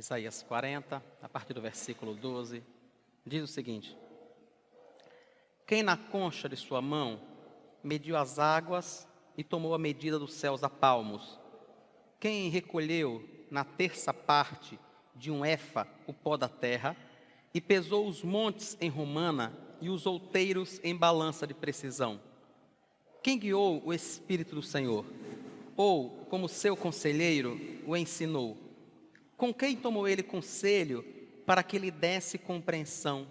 Isaías 40, a partir do versículo 12, diz o seguinte: Quem na concha de sua mão mediu as águas e tomou a medida dos céus a palmos? Quem recolheu na terça parte de um éfa o pó da terra e pesou os montes em romana e os outeiros em balança de precisão? Quem guiou o Espírito do Senhor? Ou, como seu conselheiro, o ensinou? Com quem tomou ele conselho para que lhe desse compreensão?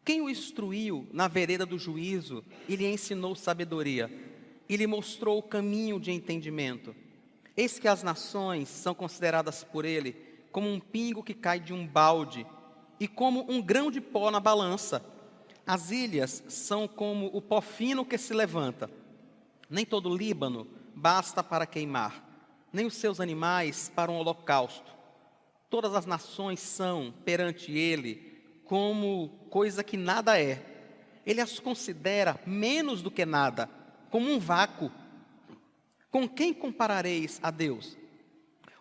Quem o instruiu na vereda do juízo e lhe ensinou sabedoria? E lhe mostrou o caminho de entendimento? Eis que as nações são consideradas por ele como um pingo que cai de um balde e como um grão de pó na balança. As ilhas são como o pó fino que se levanta. Nem todo o Líbano basta para queimar, nem os seus animais para um holocausto. Todas as nações são, perante ele, como coisa que nada é. Ele as considera menos do que nada, como um vácuo. Com quem comparareis a Deus?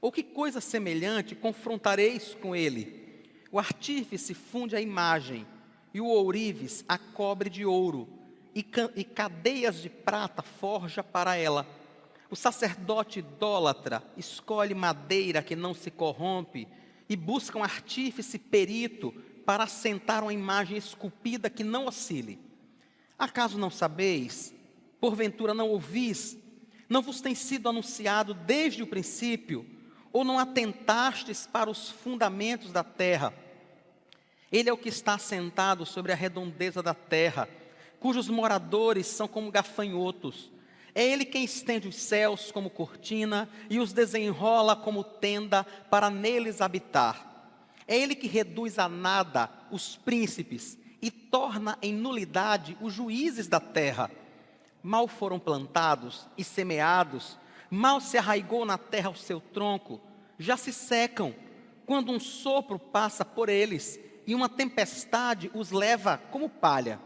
Ou que coisa semelhante confrontareis com ele? O artífice funde a imagem, e o ourives a cobre de ouro, e cadeias de prata forja para ela. O sacerdote idólatra escolhe madeira que não se corrompe, e busca um artífice perito para assentar uma imagem esculpida que não oscile. Acaso não sabeis? Porventura não ouvis? Não vos tem sido anunciado desde o princípio? Ou não atentastes para os fundamentos da terra? Ele é o que está assentado sobre a redondeza da terra, cujos moradores são como gafanhotos. É ele quem estende os céus como cortina e os desenrola como tenda para neles habitar. É ele que reduz a nada os príncipes e torna em nulidade os juízes da terra. Mal foram plantados e semeados, mal se arraigou na terra o seu tronco, já se secam, quando um sopro passa por eles e uma tempestade os leva como palha.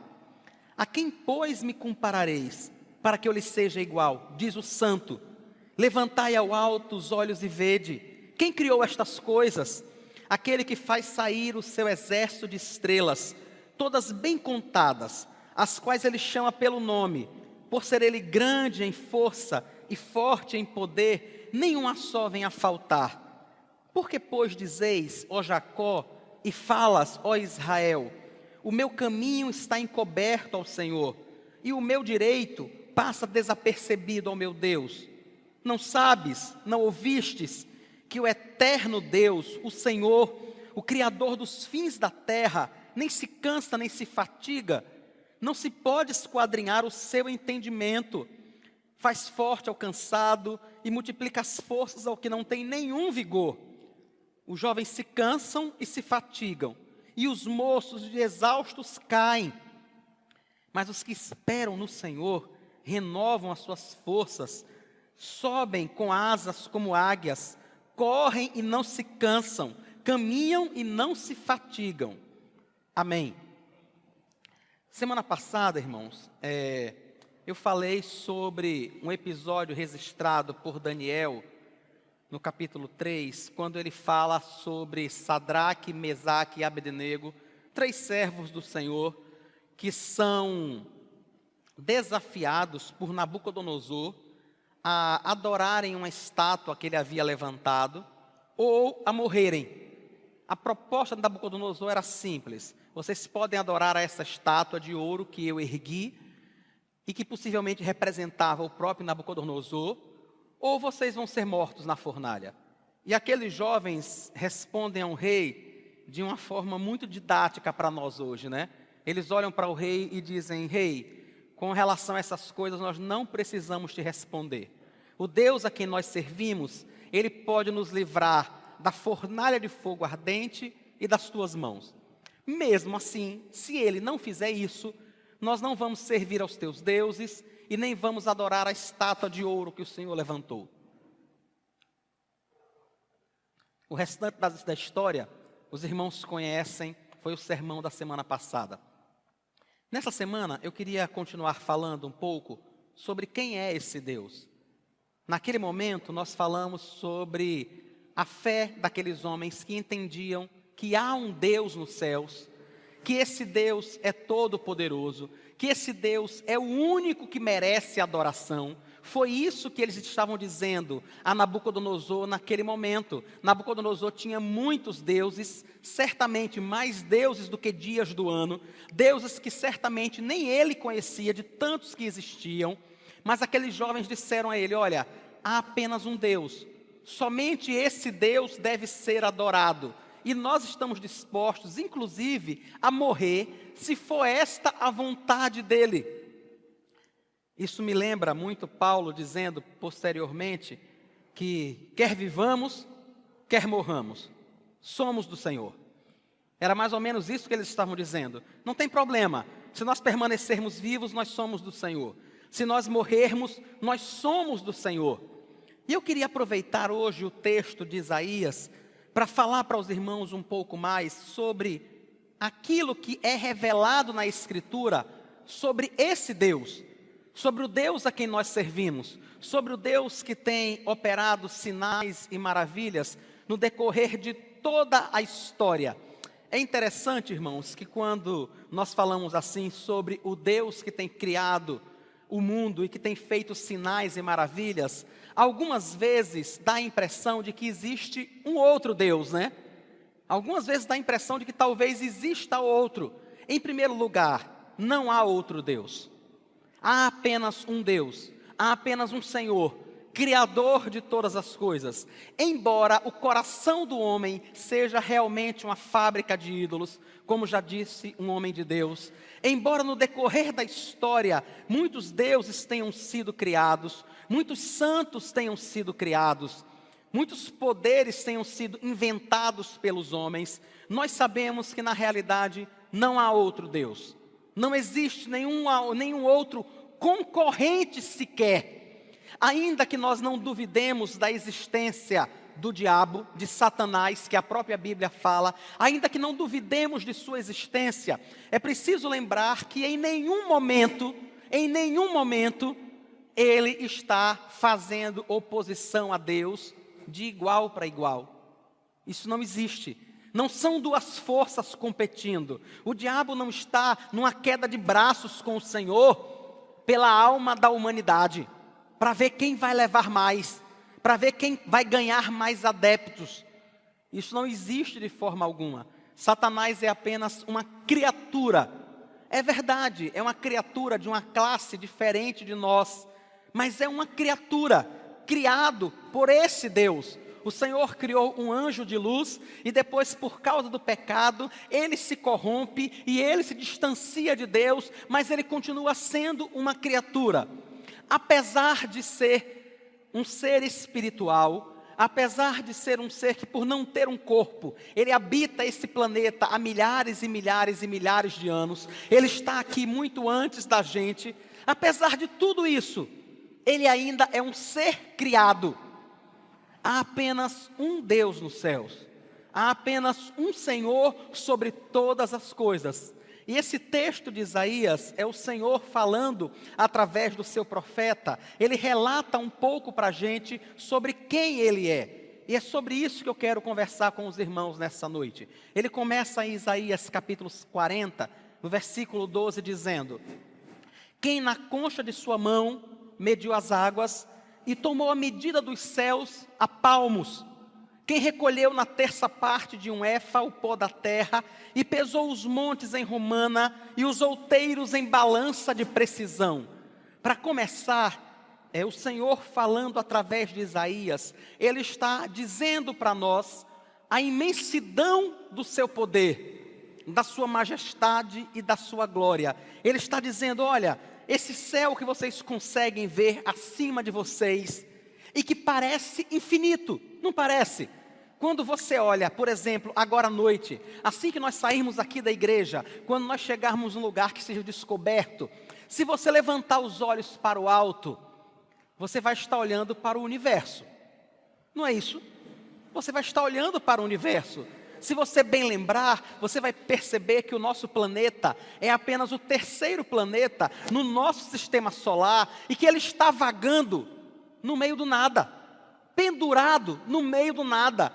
A quem, pois, me comparareis, para que eu lhe seja igual? Diz o Santo. Levantai ao alto os olhos e vede. Quem criou estas coisas? Aquele que faz sair o seu exército de estrelas, todas bem contadas, as quais ele chama pelo nome. Por ser ele grande em força e forte em poder, nenhuma só vem a faltar. Por que, pois, dizeis, ó Jacó, e falas, ó Israel, o meu caminho está encoberto ao Senhor, e o meu direito passa desapercebido ao meu Deus? Não sabes, não ouvistes, que o eterno Deus, o Senhor, o Criador dos fins da terra, nem se cansa, nem se fatiga, não se pode esquadrinhar o seu entendimento, faz forte ao cansado e multiplica as forças ao que não tem nenhum vigor. Os jovens se cansam e se fatigam, e os moços de exaustos caem. Mas os que esperam no Senhor renovam as suas forças, sobem com asas como águias, correm e não se cansam, caminham e não se fatigam. Amém. Semana passada, irmãos, eu falei sobre um episódio registrado por Daniel, no capítulo 3, quando ele fala sobre Sadraque, Mesaque e Abednego, 3 servos do Senhor, que são desafiados por Nabucodonosor a adorarem uma estátua que ele havia levantado, ou a morrerem. A proposta de Nabucodonosor era simples: vocês podem adorar a essa estátua de ouro que eu ergui, e que possivelmente representava o próprio Nabucodonosor, ou vocês vão ser mortos na fornalha. E aqueles jovens respondem ao rei de uma forma muito didática para nós hoje, né? Eles olham para o rei e dizem: rei, com relação a essas coisas nós não precisamos te responder. O Deus a quem nós servimos, ele pode nos livrar da fornalha de fogo ardente e das tuas mãos. Mesmo assim, se ele não fizer isso, nós não vamos servir aos teus deuses e nem vamos adorar a estátua de ouro que o Senhor levantou. O restante da história, os irmãos conhecem, foi o sermão da semana passada. Nessa semana, eu queria continuar falando um pouco sobre quem é esse Deus. Naquele momento, nós falamos sobre a fé daqueles homens que entendiam que há um Deus nos céus, que esse Deus é todo-poderoso, que esse Deus é o único que merece adoração. Foi isso que eles estavam dizendo a Nabucodonosor naquele momento. Nabucodonosor tinha muitos deuses, certamente mais deuses do que dias do ano, deuses que certamente nem ele conhecia, de tantos que existiam. Mas aqueles jovens disseram a ele: olha, há apenas um Deus, somente esse Deus deve ser adorado. E nós estamos dispostos, inclusive, a morrer, se for esta a vontade dele. Isso me lembra muito Paulo dizendo posteriormente que quer vivamos, quer morramos, somos do Senhor. Era mais ou menos isso que eles estavam dizendo. Não tem problema, se nós permanecermos vivos, nós somos do Senhor. Se nós morrermos, nós somos do Senhor. E eu queria aproveitar hoje o texto de Isaías para falar para os irmãos um pouco mais sobre aquilo que é revelado na Escritura sobre esse Deus, sobre o Deus a quem nós servimos, sobre o Deus que tem operado sinais e maravilhas no decorrer de toda a história. É interessante, irmãos, que quando nós falamos assim sobre o Deus que tem criado o mundo e que tem feito sinais e maravilhas, algumas vezes dá a impressão de que existe um outro Deus, né? Algumas vezes dá a impressão de que talvez exista outro. Em primeiro lugar, não há outro Deus. Há apenas um Deus, há apenas um Senhor, Criador de todas as coisas. Embora o coração do homem seja realmente uma fábrica de ídolos, como já disse um homem de Deus, embora no decorrer da história muitos deuses tenham sido criados, muitos santos tenham sido criados, muitos poderes tenham sido inventados pelos homens, nós sabemos que na realidade não há outro Deus. Não existe nenhum outro concorrente sequer. Ainda que nós não duvidemos da existência do diabo, de Satanás, que a própria Bíblia fala, ainda que não duvidemos de sua existência, é preciso lembrar que em nenhum momento, ele está fazendo oposição a Deus de igual para igual. Isso não existe. Não são duas forças competindo. O diabo não está numa queda de braços com o Senhor pela alma da humanidade, para ver quem vai levar mais, para ver quem vai ganhar mais adeptos. Isso não existe de forma alguma. Satanás é apenas uma criatura. É verdade, é uma criatura de uma classe diferente de nós, mas é uma criatura criado por esse Deus. O Senhor criou um anjo de luz e depois, por causa do pecado, ele se corrompe e ele se distancia de Deus, mas ele continua sendo uma criatura. Apesar de ser um ser espiritual, apesar de ser um ser que, por não ter um corpo, ele habita esse planeta há milhares e milhares e milhares de anos, ele está aqui muito antes da gente, apesar de tudo isso, ele ainda é um ser criado. Há apenas um Deus nos céus, há apenas um Senhor sobre todas as coisas. E esse texto de Isaías é o Senhor falando através do seu profeta. Ele relata um pouco para a gente sobre quem Ele é. E é sobre isso que eu quero conversar com os irmãos nessa noite. Ele começa em Isaías capítulo 40, no versículo 12, dizendo: quem na concha de sua mão mediu as águas e tomou a medida dos céus a palmos, quem recolheu na terça parte de um éfa o pó da terra e pesou os montes em romana e os outeiros em balança de precisão. Para começar, é o Senhor falando através de Isaías. Ele está dizendo para nós a imensidão do seu poder, da sua majestade e da sua glória. Ele está dizendo: olha, esse céu que vocês conseguem ver acima de vocês e que parece infinito, não parece? Quando você olha, por exemplo, agora à noite, assim que nós sairmos aqui da igreja, quando nós chegarmos num lugar que seja descoberto, se você levantar os olhos para o alto, você vai estar olhando para o universo, não é isso? Você vai estar olhando para o universo. Se você bem lembrar, você vai perceber que o nosso planeta é apenas o terceiro planeta no nosso sistema solar e que ele está vagando no meio do nada. pendurado no meio do nada.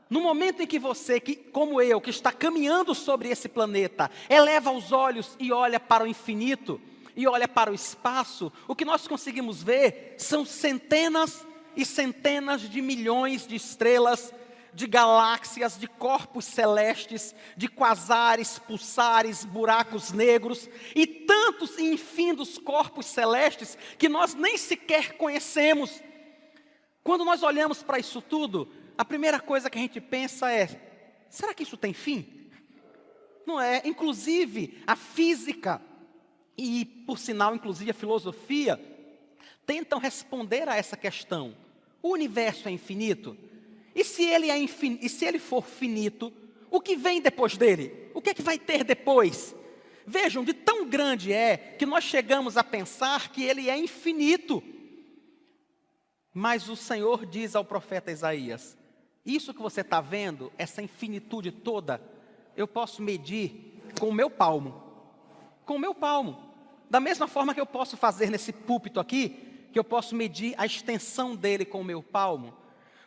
No momento em que você, como eu, que está caminhando sobre esse planeta, eleva os olhos e olha para o infinito, e olha para o espaço, o que nós conseguimos ver são centenas e centenas de milhões de estrelas, de galáxias, de corpos celestes, de quasares, pulsares, buracos negros, e tantos e infindos corpos celestes que nós nem sequer conhecemos. Quando nós olhamos para isso tudo, a primeira coisa que a gente pensa é: será que isso tem fim? Não é? Inclusive, a física e, por sinal, inclusive a filosofia, tentam responder a essa questão. O universo é infinito? E se ele for finito, o que vem depois dele? O que é que vai ter depois? Vejam, de tão grande é que nós chegamos a pensar que ele é infinito. Mas o Senhor diz ao profeta Isaías: isso que você está vendo, essa infinitude toda, eu posso medir com o meu palmo. Com o meu palmo. Da mesma forma que eu posso fazer nesse púlpito aqui, que eu posso medir a extensão dele com o meu palmo.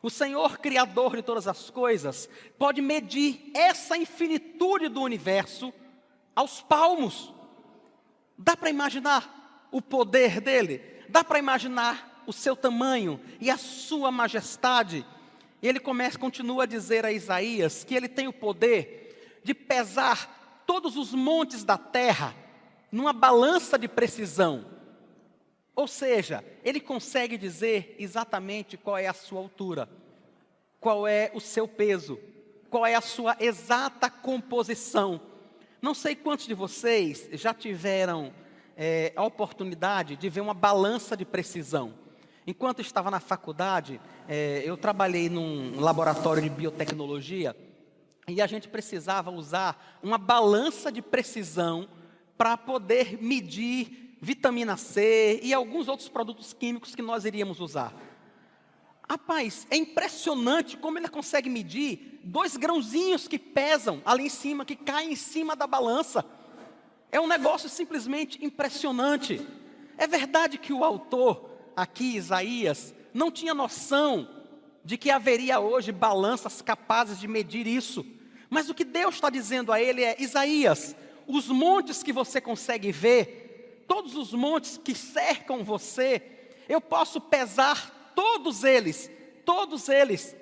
O Senhor, Criador de todas as coisas, pode medir essa infinitude do universo aos palmos. Dá para imaginar o poder dele? Dá para imaginar o seu tamanho e a sua majestade? E ele continua a dizer a Isaías que ele tem o poder de pesar todos os montes da terra numa balança de precisão. Ou seja, ele consegue dizer exatamente qual é a sua altura, qual é o seu peso, qual é a sua exata composição. Não sei quantos de vocês já tiveram a oportunidade de ver uma balança de precisão. Enquanto estava na faculdade, eu trabalhei num laboratório de biotecnologia e a gente precisava usar uma balança de precisão para poder medir vitamina C e alguns outros produtos químicos que nós iríamos usar. Rapaz, é impressionante como ele consegue medir 2 grãozinhos que pesam ali em cima, que caem em cima da balança. É um negócio simplesmente impressionante. É verdade que o autor aqui, Isaías, não tinha noção de que haveria hoje balanças capazes de medir isso. Mas o que Deus está dizendo a ele é: Isaías, os montes que você consegue ver, todos os montes que cercam você, eu posso pesar todos eles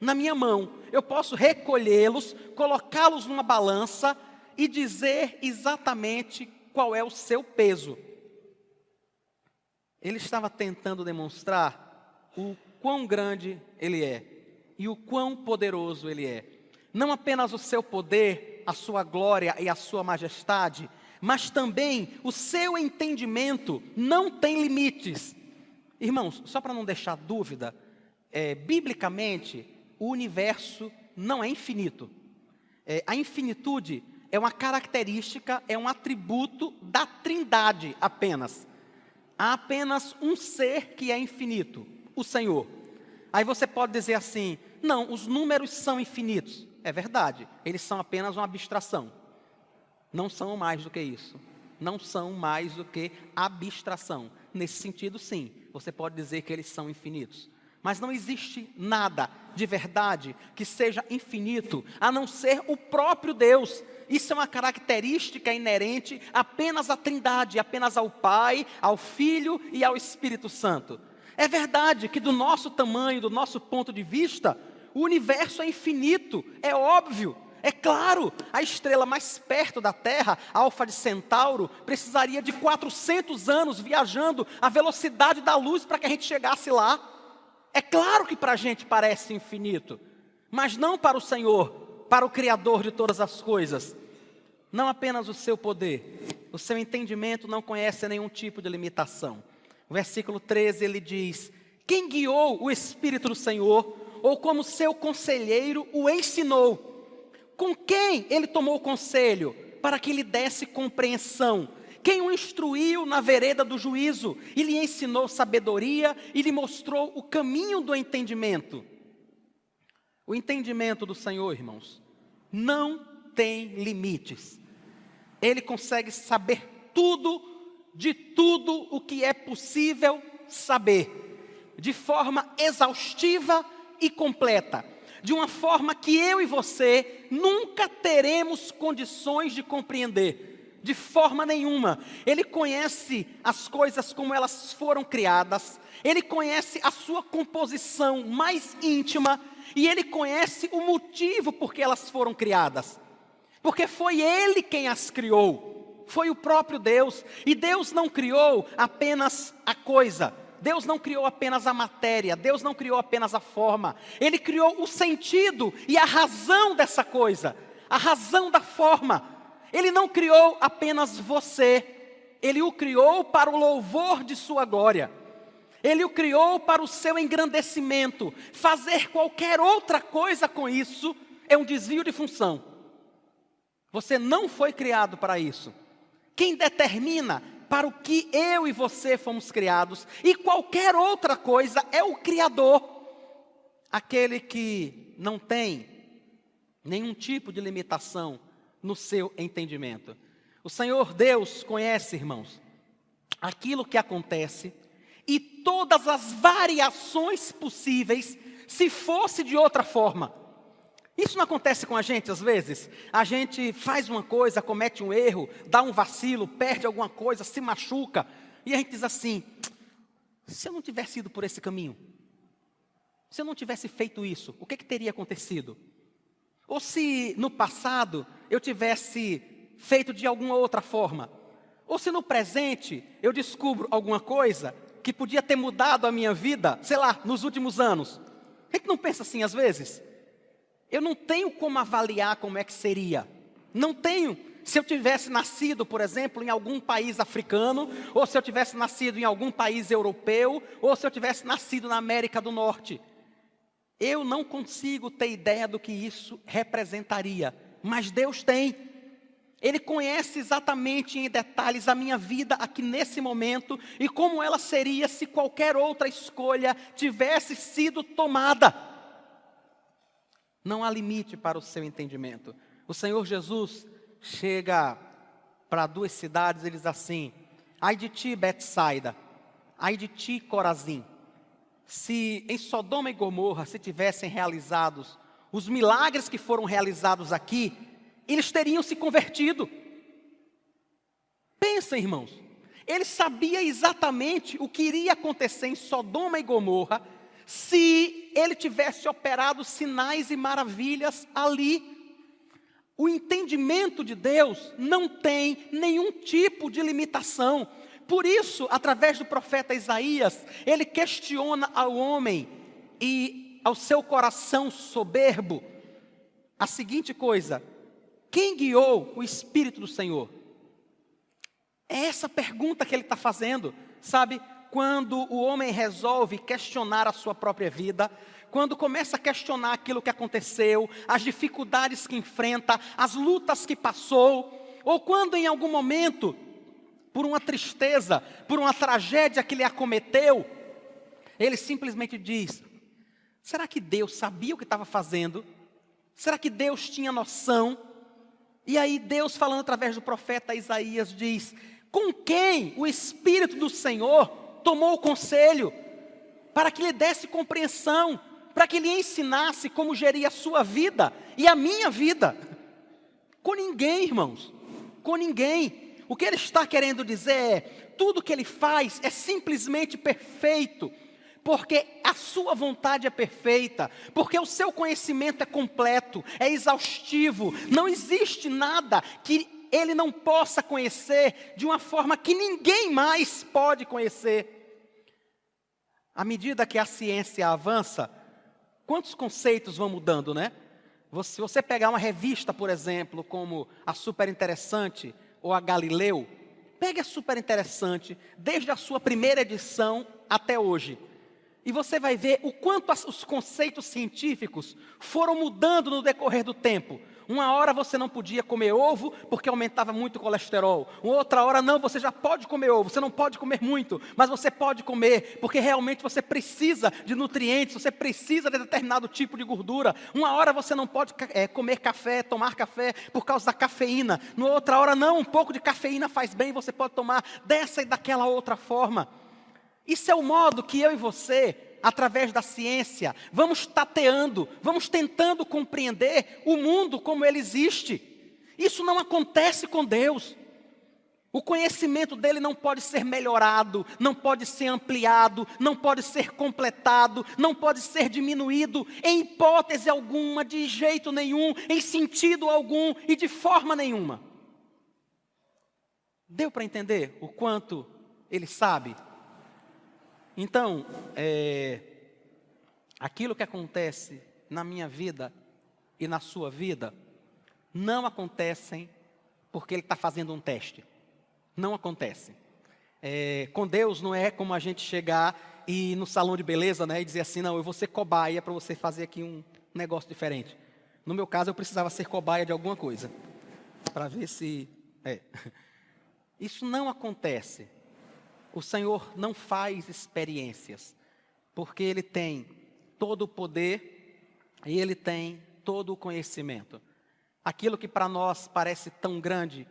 na minha mão. Eu posso recolhê-los, colocá-los numa balança e dizer exatamente qual é o seu peso. Ele estava tentando demonstrar o quão grande ele é e o quão poderoso ele é. Não apenas o seu poder, a sua glória e a sua majestade, mas também o seu entendimento não tem limites. Irmãos, só para não deixar dúvida, biblicamente, o universo não é infinito. A infinitude é uma característica, é um atributo da Trindade apenas. Há apenas um ser que é infinito, o Senhor. Aí você pode dizer assim: não, os números são infinitos. É verdade, eles são apenas uma abstração. Não são mais do que isso. Não são mais do que abstração. Nesse sentido, sim, você pode dizer que eles são infinitos. Mas não existe nada de verdade que seja infinito, a não ser o próprio Deus. Isso é uma característica inerente apenas à Trindade, apenas ao Pai, ao Filho e ao Espírito Santo. É verdade que do nosso tamanho, do nosso ponto de vista, o universo é infinito, é óbvio. É claro, a estrela mais perto da Terra, Alfa de Centauro, precisaria de 400 anos viajando à velocidade da luz para que a gente chegasse lá. É claro que para a gente parece infinito, mas não para o Senhor, para o Criador de todas as coisas. Não apenas o seu poder, o seu entendimento não conhece nenhum tipo de limitação. O versículo 13 ele diz: quem guiou o Espírito do Senhor, ou como seu conselheiro o ensinou? Com quem ele tomou conselho para que lhe desse compreensão? Quem o instruiu na vereda do juízo e lhe ensinou sabedoria e lhe mostrou o caminho do entendimento? O entendimento do Senhor, irmãos, não tem limites. Ele consegue saber tudo, de tudo o que é possível saber. de forma exaustiva e completa, de uma forma que eu e você nunca teremos condições de compreender, de forma nenhuma. Ele conhece as coisas como elas foram criadas, Ele conhece a sua composição mais íntima, e Ele conhece o motivo por que elas foram criadas, porque foi Ele quem as criou, foi o próprio Deus. E Deus não criou apenas a coisa, Deus não criou apenas a matéria, Deus não criou apenas a forma, Ele criou o sentido e a razão dessa coisa, a razão da forma. Ele não criou apenas você, Ele o criou para o louvor de sua glória, Ele o criou para o seu engrandecimento. Fazer qualquer outra coisa com isso é um desvio de função. Você não foi criado para isso. Quem determina para o que eu e você fomos criados, e qualquer outra coisa, é o Criador, aquele que não tem nenhum tipo de limitação no seu entendimento. O Senhor Deus conhece, irmãos, aquilo que acontece e todas as variações possíveis, se fosse de outra forma. Isso não acontece com a gente às vezes? A gente faz uma coisa, comete um erro, dá um vacilo, perde alguma coisa, se machuca, e a gente diz assim: se eu não tivesse ido por esse caminho, se eu não tivesse feito isso, o que teria acontecido? Ou se no passado eu tivesse feito de alguma outra forma? Ou se no presente eu descubro alguma coisa que podia ter mudado a minha vida, sei lá, nos últimos anos? A gente não pensa assim às vezes? Eu não tenho como avaliar como é que seria. Não tenho. Se eu tivesse nascido, por exemplo, em algum país africano, ou se eu tivesse nascido em algum país europeu, ou se eu tivesse nascido na América do Norte, eu não consigo ter ideia do que isso representaria. Mas Deus tem. Ele conhece exatamente em detalhes a minha vida aqui nesse momento, e como ela seria se qualquer outra escolha tivesse sido tomada. Não há limite para o seu entendimento. O Senhor Jesus chega para 2 cidades e diz assim: ai de ti, Betsaida, ai de ti, Corazim. Se em Sodoma e Gomorra se tivessem realizados os milagres que foram realizados aqui, eles teriam se convertido. Pensem, irmãos, ele sabia exatamente o que iria acontecer em Sodoma e Gomorra se ele tivesse operado sinais e maravilhas ali. O entendimento de Deus não tem nenhum tipo de limitação. Por isso, através do profeta Isaías, ele questiona ao homem e ao seu coração soberbo a seguinte coisa: quem guiou o Espírito do Senhor? É essa pergunta que ele está fazendo, sabe? Quando o homem resolve questionar a sua própria vida, quando começa a questionar aquilo que aconteceu, as dificuldades que enfrenta, as lutas que passou, ou quando em algum momento, por uma tristeza, por uma tragédia que lhe acometeu, ele simplesmente diz: será que Deus sabia o que estava fazendo? Será que Deus tinha noção? E aí Deus, falando através do profeta Isaías, diz: com quem o Espírito do Senhor tomou o conselho, para que lhe desse compreensão, para que lhe ensinasse como gerir a sua vida e a minha vida? Com ninguém, irmãos, com ninguém. O que ele está querendo dizer é: tudo que ele faz é simplesmente perfeito, porque a sua vontade é perfeita, porque o seu conhecimento é completo, é exaustivo. Não existe nada que ele não possa conhecer de uma forma que ninguém mais pode conhecer. À medida que a ciência avança, quantos conceitos vão mudando, né? Se você pegar uma revista, por exemplo, como a Super Interessante ou a Galileu, pegue a Super Interessante, desde a sua primeira edição até hoje, e você vai ver o quanto os conceitos científicos foram mudando no decorrer do tempo. Uma hora você não podia comer ovo porque aumentava muito o colesterol. Outra hora não, você já pode comer ovo, você não pode comer muito, mas você pode comer porque realmente você precisa de nutrientes, você precisa de determinado tipo de gordura. Uma hora você não pode comer café, tomar café por causa da cafeína. Na outra hora não, um pouco de cafeína faz bem, você pode tomar dessa e daquela outra forma. Isso é o modo que eu e você através da ciência, vamos tateando, vamos tentando compreender o mundo como ele existe. Isso não acontece com Deus. O conhecimento dele não pode ser melhorado, não pode ser ampliado, não pode ser completado, não pode ser diminuído em hipótese alguma, de jeito nenhum, em sentido algum e de forma nenhuma. Deu para entender o quanto ele sabe? Então, aquilo que acontece na minha vida e na sua vida, não acontecem porque ele está fazendo um teste. Não acontece. Com Deus não é como a gente chegar e no salão de beleza, né, e dizer assim, não, eu vou ser cobaia para você fazer aqui um negócio diferente. No meu caso, eu precisava ser cobaia de alguma coisa, para ver se... Isso não acontece. O Senhor não faz experiências, porque Ele tem todo o poder e Ele tem todo o conhecimento. Aquilo que para nós parece tão grande,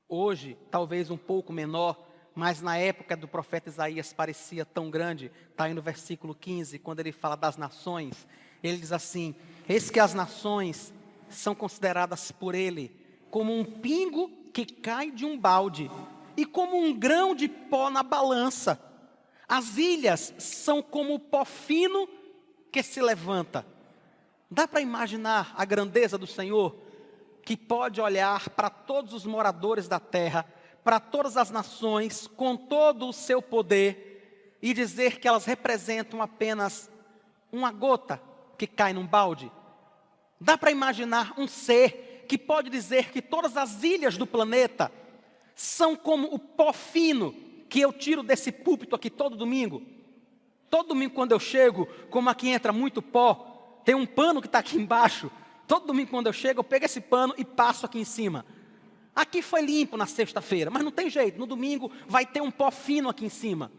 hoje, talvez um pouco menor, mas na época do profeta Isaías parecia tão grande. Está aí no versículo 15, quando ele fala das nações. Ele diz assim, eis que as nações são consideradas por ele como um pingo que cai de um balde e como um grão de pó na balança. As ilhas são como o pó fino que se levanta. Dá para imaginar a grandeza do Senhor, que pode olhar para todos os moradores da terra, para todas as nações, com todo o seu poder, e dizer que elas representam apenas uma gota que cai num balde? Dá para imaginar um ser que pode dizer que todas as ilhas do planeta são como o pó fino que eu tiro desse púlpito aqui todo domingo? Todo domingo quando eu chego, como aqui entra muito pó, tem um pano que está aqui embaixo. Todo domingo quando eu chego, eu pego esse pano e passo aqui em cima. Aqui foi limpo na sexta-feira, mas não tem jeito, no domingo vai ter um pó fino aqui em cima.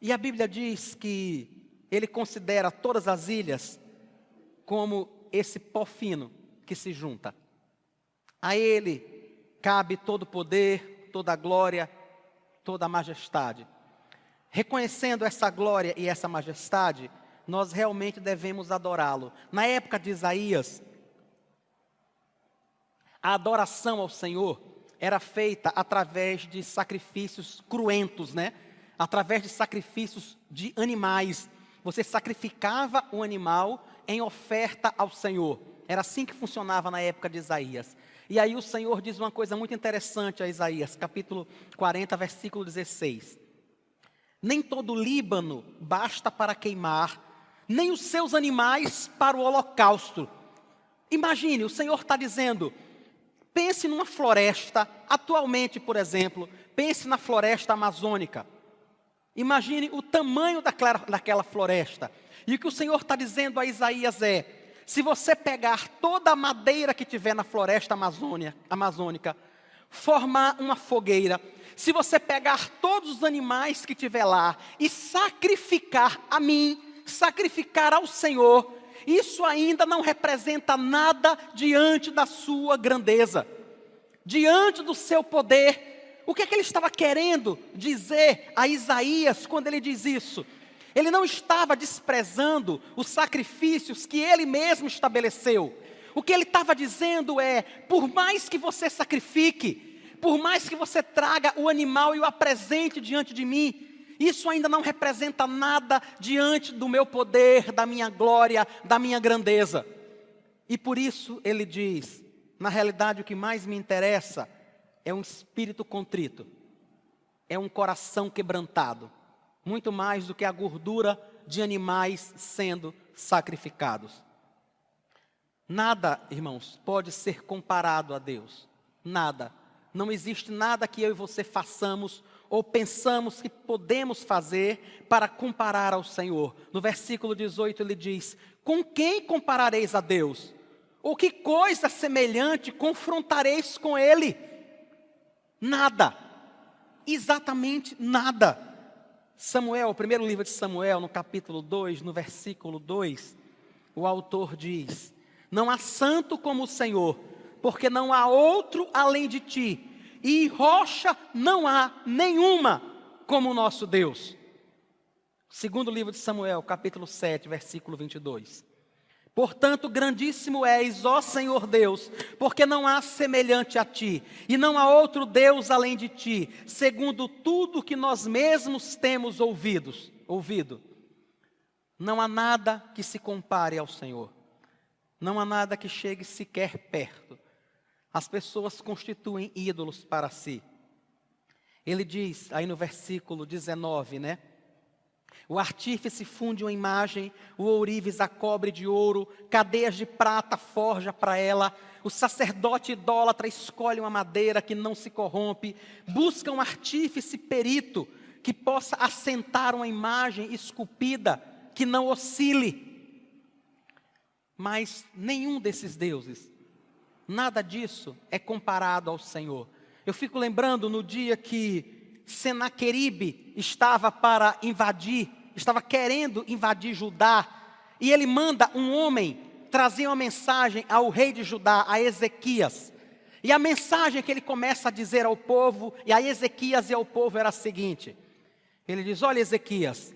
E a Bíblia diz que ele considera todas as ilhas como esse pó fino que se junta. A ele cabe todo o poder, toda a glória, toda a majestade. Reconhecendo essa glória e essa majestade, nós realmente devemos adorá-lo. Na época de Isaías, a adoração ao Senhor era feita através de sacrifícios cruentos, né? Através de sacrifícios de animais. Você sacrificava um animal em oferta ao Senhor. Era assim que funcionava na época de Isaías. E aí o Senhor diz uma coisa muito interessante a Isaías, capítulo 40, versículo 16. Nem todo o Líbano basta para queimar, nem os seus animais para o holocausto. Imagine, o Senhor está dizendo, pense numa floresta, atualmente, por exemplo, pense na floresta amazônica. Imagine o tamanho daquela floresta. E o que o Senhor está dizendo a Isaías é, se você pegar toda a madeira que tiver na floresta amazônica, formar uma fogueira, se você pegar todos os animais que tiver lá e sacrificar a mim, sacrificar ao Senhor, isso ainda não representa nada diante da sua grandeza, diante do seu poder. O que é que ele estava querendo dizer a Isaías quando ele diz isso? Ele não estava desprezando os sacrifícios que ele mesmo estabeleceu. O que ele estava dizendo é, por mais que você sacrifique, por mais que você traga o animal e o apresente diante de mim, isso ainda não representa nada diante do meu poder, da minha glória, da minha grandeza. E por isso ele diz, na realidade o que mais me interessa é um espírito contrito, é um coração quebrantado, muito mais do que a gordura de animais sendo sacrificados. Nada, irmãos, pode ser comparado a Deus, nada. Não existe nada que eu e você façamos ou pensamos que podemos fazer para comparar ao Senhor. No versículo 18 ele diz, com quem comparareis a Deus? Ou que coisa semelhante confrontareis com Ele? Nada, exatamente nada. Samuel, o primeiro livro de Samuel, no capítulo 2, no versículo 2, o autor diz, não há santo como o Senhor, porque não há outro além de ti, e rocha não há nenhuma como o nosso Deus. Segundo livro de Samuel, capítulo 7, versículo 22. Portanto, grandíssimo és, ó Senhor Deus, porque não há semelhante a ti, e não há outro Deus além de ti, segundo tudo que nós mesmos temos ouvido. Não há nada que se compare ao Senhor. Não há nada que chegue sequer perto. As pessoas constituem ídolos para si. Ele diz, aí no versículo 19, né? O artífice funde uma imagem, o ourives a cobre de ouro, cadeias de prata forja para ela. O sacerdote idólatra escolhe uma madeira que não se corrompe, busca um artífice perito que possa assentar uma imagem esculpida que não oscile. Mas nenhum desses deuses, nada disso é comparado ao Senhor. Eu fico lembrando no dia que Senaqueribe estava querendo invadir Judá, e ele manda um homem trazer uma mensagem ao rei de Judá, a Ezequias. E a mensagem que ele começa a dizer ao povo, e a Ezequias e ao povo, era a seguinte. Ele diz, olha Ezequias,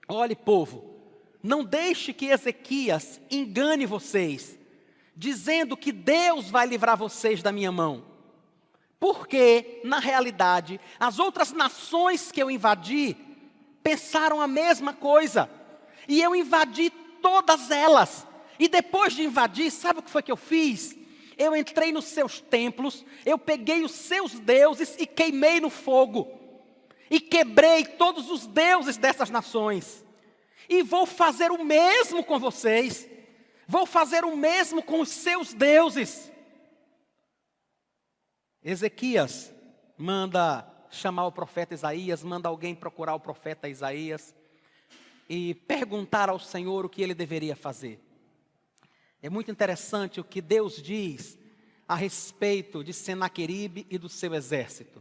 olhe povo, não deixe que Ezequias engane vocês, dizendo que Deus vai livrar vocês da minha mão. Porque, na realidade, as outras nações que eu invadi, pensaram a mesma coisa. E eu invadi todas elas. E depois de invadir, sabe o que foi que eu fiz? Eu entrei nos seus templos, eu peguei os seus deuses e queimei no fogo. E quebrei todos os deuses dessas nações. E vou fazer o mesmo com vocês. Vou fazer o mesmo com os seus deuses. Ezequias manda chamar o profeta Isaías, manda alguém procurar o profeta Isaías e perguntar ao Senhor o que ele deveria fazer. É muito interessante o que Deus diz a respeito de Senaqueribe e do seu exército.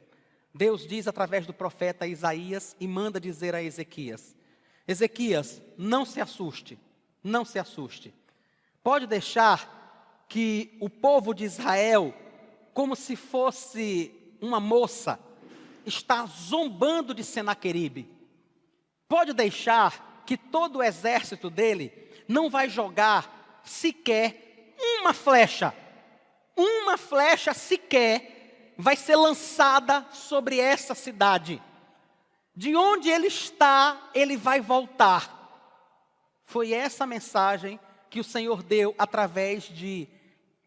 Deus diz através do profeta Isaías e manda dizer a Ezequias: Ezequias, não se assuste, não se assuste. Pode deixar que o povo de Israel, como se fosse uma moça, está zombando de Senaqueribe. Pode deixar que todo o exército dele não vai jogar sequer uma flecha sequer vai ser lançada sobre essa cidade. De onde ele está, ele vai voltar. Foi essa mensagem que o Senhor deu através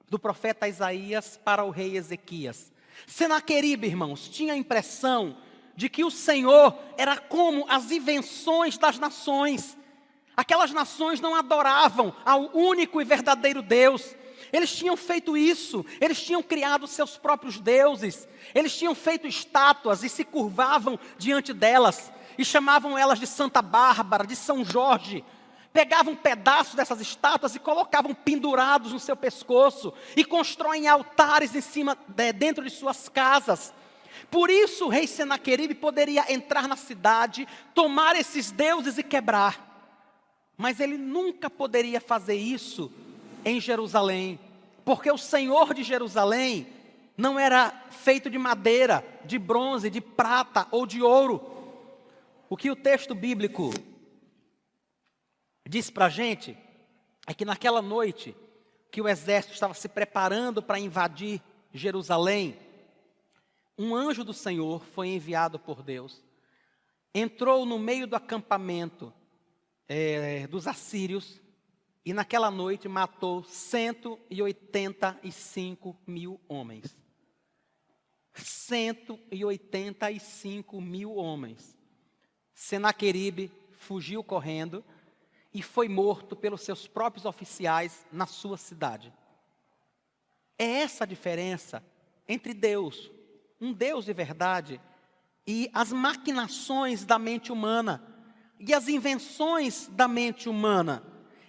do profeta Isaías para o rei Ezequias. Senaqueribe, irmãos, tinha a impressão de que o Senhor era como as invenções das nações. Aquelas nações não adoravam ao único e verdadeiro Deus. Eles tinham feito isso, eles tinham criado seus próprios deuses, eles tinham feito estátuas e se curvavam diante delas, e chamavam elas de Santa Bárbara, de São Jorge. Pegavam pedaços dessas estátuas e colocavam pendurados no seu pescoço, e constroem altares dentro de suas casas. Por isso o rei Senaqueribe poderia entrar na cidade, tomar esses deuses e quebrar. Mas ele nunca poderia fazer isso em Jerusalém, porque o Senhor de Jerusalém não era feito de madeira, de bronze, de prata ou de ouro. O que o texto bíblico diz para a gente é que naquela noite que o exército estava se preparando para invadir Jerusalém, um anjo do Senhor foi enviado por Deus, entrou no meio do acampamento dos assírios, e naquela noite matou 185 mil homens. 185 mil homens. Senaqueribe fugiu correndo e foi morto pelos seus próprios oficiais na sua cidade. É essa a diferença entre Deus, um Deus de verdade, e as maquinações da mente humana, e as invenções da mente humana.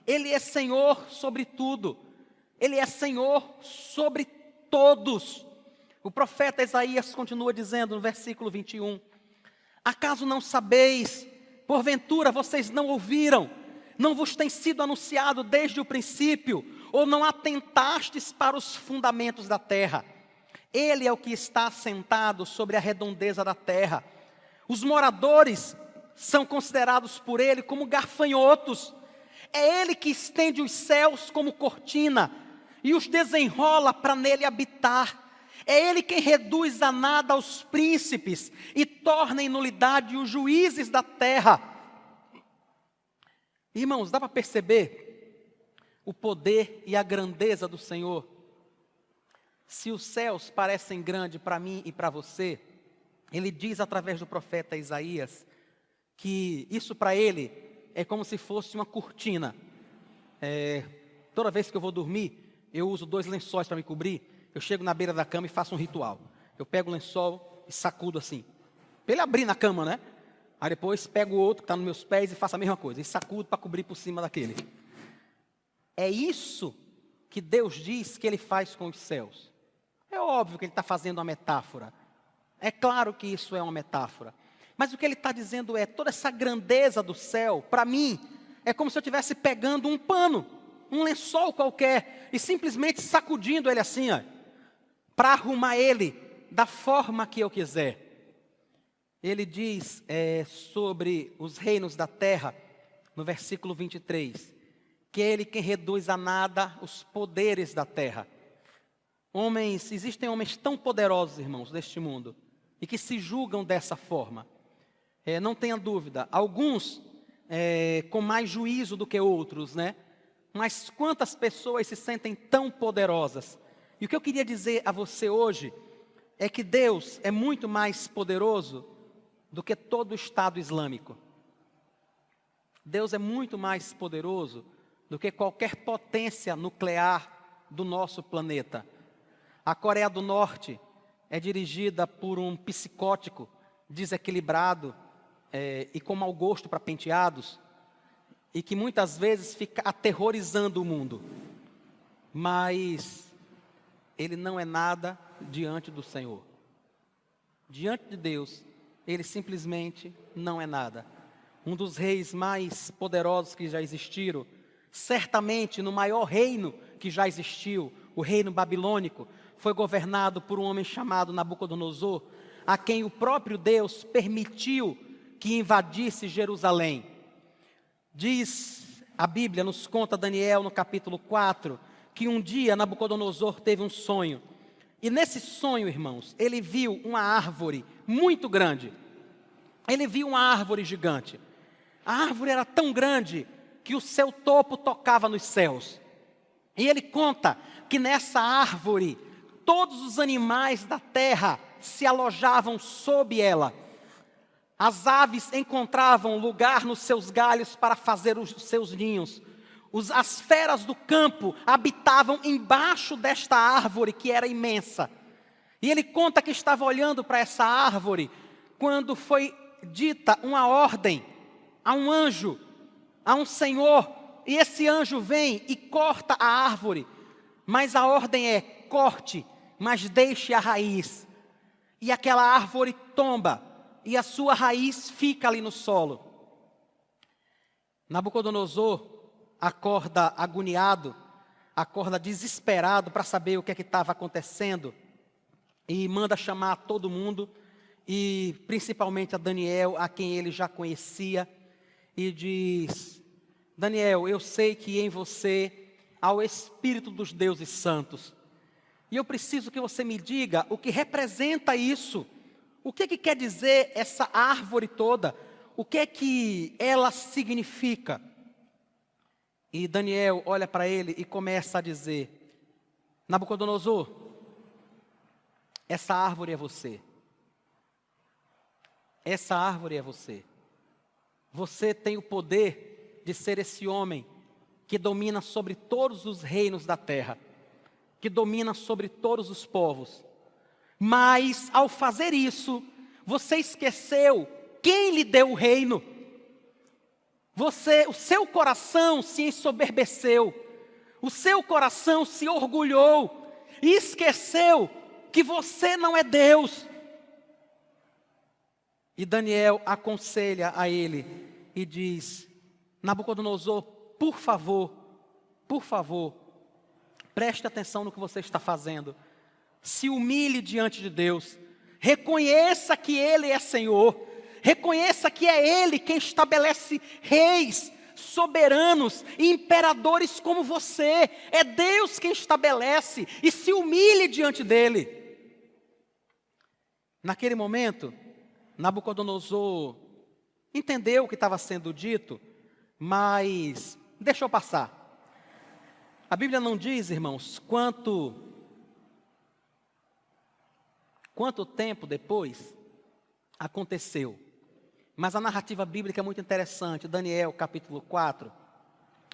Ele é Senhor sobre tudo. Ele é Senhor sobre todos. O profeta Isaías continua dizendo no versículo 21. Acaso não sabeis? Porventura vocês não ouviram? Não vos tem sido anunciado desde o princípio? Ou não atentastes para os fundamentos da terra? Ele é o que está assentado sobre a redondeza da terra. Os moradores são considerados por ele como gafanhotos. É ele que estende os céus como cortina e os desenrola para nele habitar. É ele quem reduz a nada os príncipes e torna em nulidade os juízes da terra. Irmãos, dá para perceber o poder e a grandeza do Senhor? Se os céus parecem grandes para mim e para você, ele diz através do profeta Isaías que isso para ele é como se fosse uma cortina. Toda vez que eu vou dormir, eu uso 2 lençóis para me cobrir. Eu chego na beira da cama e faço um ritual. Eu pego o lençol e sacudo assim, para ele abrir na cama, né? Aí depois pego o outro que está nos meus pés e faço a mesma coisa, e sacudo para cobrir por cima daquele. É isso que Deus diz que ele faz com os céus. É óbvio que ele está fazendo uma metáfora. É claro que isso é uma metáfora. Mas o que ele está dizendo é, toda essa grandeza do céu, para mim, é como se eu estivesse pegando um pano, um lençol qualquer, e simplesmente sacudindo ele assim, para arrumar ele da forma que eu quiser. Ele diz sobre os reinos da terra, no versículo 23, que é ele quem reduz a nada os poderes da terra. Existem homens tão poderosos, irmãos, deste mundo, e que se julgam dessa forma. Não tenha dúvida, alguns com mais juízo do que outros, né? Mas quantas pessoas se sentem tão poderosas? E o que eu queria dizer a você hoje é que Deus é muito mais poderoso do que todo o Estado Islâmico. Deus é muito mais poderoso do que qualquer potência nuclear do nosso planeta. A Coreia do Norte é dirigida por um psicótico desequilibrado e com mau gosto para penteados, e que muitas vezes fica aterrorizando o mundo. Mas ele não é nada diante do Senhor. Diante de Deus, ele simplesmente não é nada. Um dos reis mais poderosos que já existiram, certamente no maior reino que já existiu, o reino babilônico, foi governado por um homem chamado Nabucodonosor, a quem o próprio Deus permitiu que invadisse Jerusalém. Diz a Bíblia, nos conta Daniel no capítulo 4, que um dia Nabucodonosor teve um sonho. E nesse sonho, irmãos, ele viu uma árvore muito grande. Ele viu uma árvore gigante. A árvore era tão grande que o seu topo tocava nos céus. E ele conta que nessa árvore, todos os animais da terra se alojavam sob ela. As aves encontravam lugar nos seus galhos para fazer os seus ninhos. As feras do campo habitavam embaixo desta árvore que era imensa. E ele conta que estava olhando para essa árvore quando foi dita uma ordem a um anjo, a um senhor. E esse anjo vem e corta a árvore. Mas a ordem é: corte, mas deixe a raiz. E aquela árvore tomba e a sua raiz fica ali no solo. Nabucodonosor acorda agoniado, acorda desesperado para saber o que é que estava acontecendo, e manda chamar todo mundo, e principalmente a Daniel, a quem ele já conhecia, e diz: Daniel, eu sei que em você há o Espírito dos deuses santos, e eu preciso que você me diga o que representa isso. O que quer dizer essa árvore toda? O que ela significa? E Daniel olha para ele e começa a dizer: Nabucodonosor, essa árvore é você. Essa árvore é você. Você tem o poder de ser esse homem que domina sobre todos os reinos da terra, que domina sobre todos os povos. Mas, ao fazer isso, você esqueceu quem lhe deu o reino. O seu coração se ensoberbeceu, o seu coração se orgulhou e esqueceu que você não é Deus. E Daniel aconselha a ele e diz: Nabucodonosor, por favor, preste atenção no que você está fazendo. Se humilhe diante de Deus, reconheça que Ele é Senhor, Reconheça que é Ele quem estabelece reis, soberanos e imperadores como você. É Deus quem estabelece, e se humilhe diante dele. Naquele momento, Nabucodonosor entendeu o que estava sendo dito, mas deixou passar. A Bíblia não diz, irmãos, quanto tempo depois aconteceu. Mas a narrativa bíblica é muito interessante. Daniel, capítulo 4,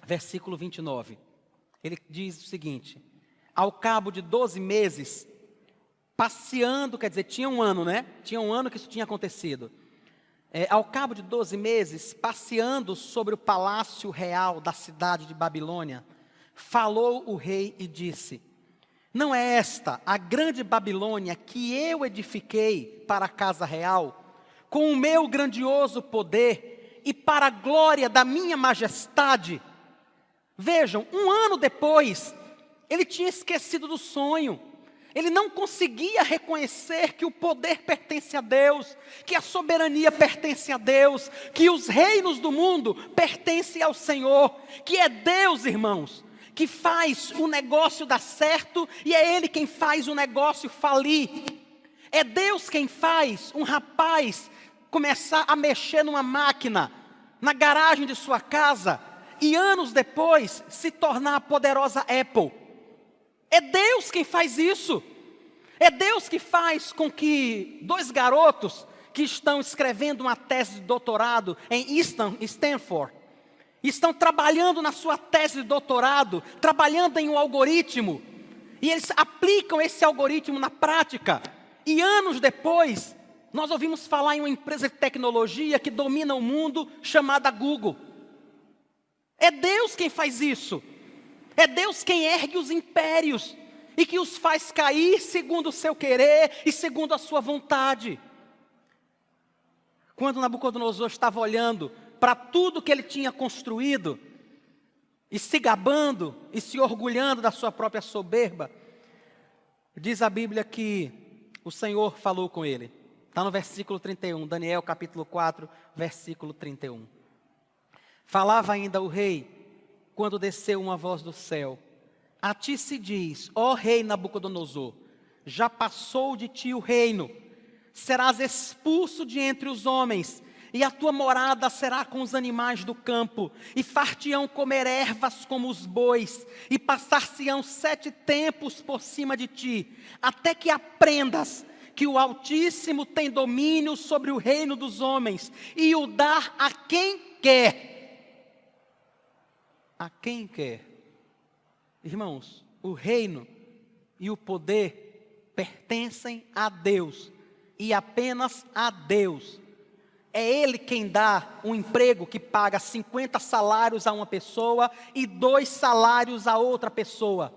versículo 29. Ele diz o seguinte: ao cabo de 12 meses, passeando, quer dizer, tinha um ano, né? Tinha um ano que isso tinha acontecido. Ao cabo de 12 meses, passeando sobre o palácio real da cidade de Babilônia, falou o rei e disse: não é esta a grande Babilônia que eu edifiquei para a casa real, com o meu grandioso poder e para a glória da minha majestade? Vejam, um ano depois, ele tinha esquecido do sonho. Ele não conseguia reconhecer que o poder pertence a Deus, que a soberania pertence a Deus, que os reinos do mundo pertencem ao Senhor, que é Deus, irmãos, que faz o negócio dar certo e é Ele quem faz o negócio falir. É Deus quem faz um rapaz começar a mexer numa máquina na garagem de sua casa e anos depois se tornar a poderosa Apple. É Deus quem faz isso. É Deus que faz com que 2 garotos que estão escrevendo uma tese de doutorado em Stanford, estão trabalhando na sua tese de doutorado, trabalhando em um algoritmo, e eles aplicam esse algoritmo na prática, e anos depois, nós ouvimos falar em uma empresa de tecnologia que domina o mundo, chamada Google. É Deus quem faz isso. É Deus quem ergue os impérios e que os faz cair segundo o seu querer e segundo a sua vontade. Quando Nabucodonosor estava olhando para tudo que ele tinha construído e se gabando e se orgulhando da sua própria soberba, diz a Bíblia que o Senhor falou com ele. Está no versículo 31, Daniel capítulo 4, versículo 31. Falava ainda o rei, quando desceu uma voz do céu: a ti se diz, ó rei Nabucodonosor, já passou de ti o reino, serás expulso de entre os homens, e a tua morada será com os animais do campo, e far-te-ão comer ervas como os bois, e passar-se-ão 7 tempos por cima de ti, até que aprendas que o Altíssimo tem domínio sobre o reino dos homens, e o dá a quem quer. A quem quer. Irmãos, o reino e o poder pertencem a Deus, e apenas a Deus. É Ele quem dá um emprego que paga 50 salários a uma pessoa e 2 salários a outra pessoa.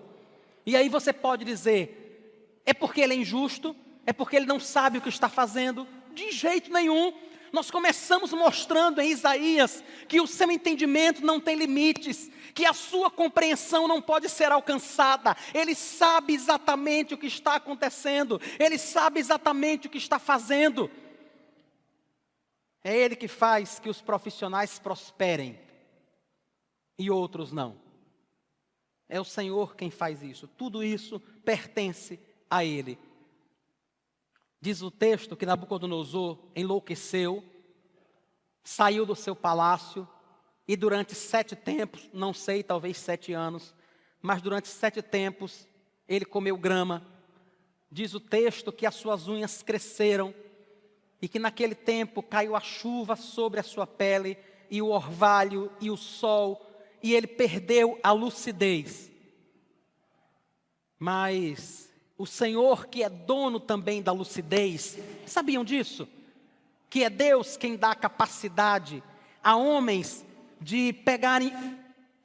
E aí você pode dizer, é porque Ele é injusto? É porque Ele não sabe o que está fazendo? De jeito nenhum. Nós começamos mostrando em Isaías que o seu entendimento não tem limites, que a sua compreensão não pode ser alcançada. Ele sabe exatamente o que está acontecendo, Ele sabe exatamente o que está fazendo. É Ele que faz que os profissionais prosperem e outros não. É o Senhor quem faz isso. Tudo isso pertence a Ele. Diz o texto que Nabucodonosor enlouqueceu, saiu do seu palácio e durante 7 tempos, não sei, talvez 7 anos, mas durante 7 tempos ele comeu grama. Diz o texto que as suas unhas cresceram e que naquele tempo caiu a chuva sobre a sua pele e o orvalho e o sol e ele perdeu a lucidez. Mas o Senhor, que é dono também da lucidez, sabiam disso? Que é Deus quem dá capacidade a homens de pegarem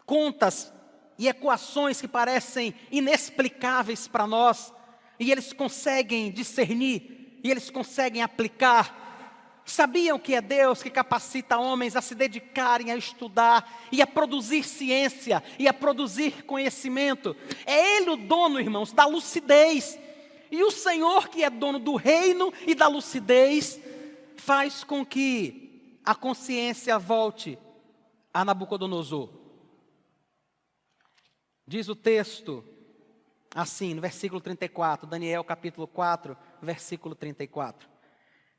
contas e equações que parecem inexplicáveis para nós, e eles conseguem discernir, e eles conseguem aplicar. Sabiam que é Deus que capacita homens a se dedicarem a estudar e a produzir ciência e a produzir conhecimento? É Ele o dono, irmãos, da lucidez. E o Senhor, que é dono do reino e da lucidez, faz com que a consciência volte a Nabucodonosor. Diz o texto assim, no versículo 34, Daniel capítulo 4, versículo 34.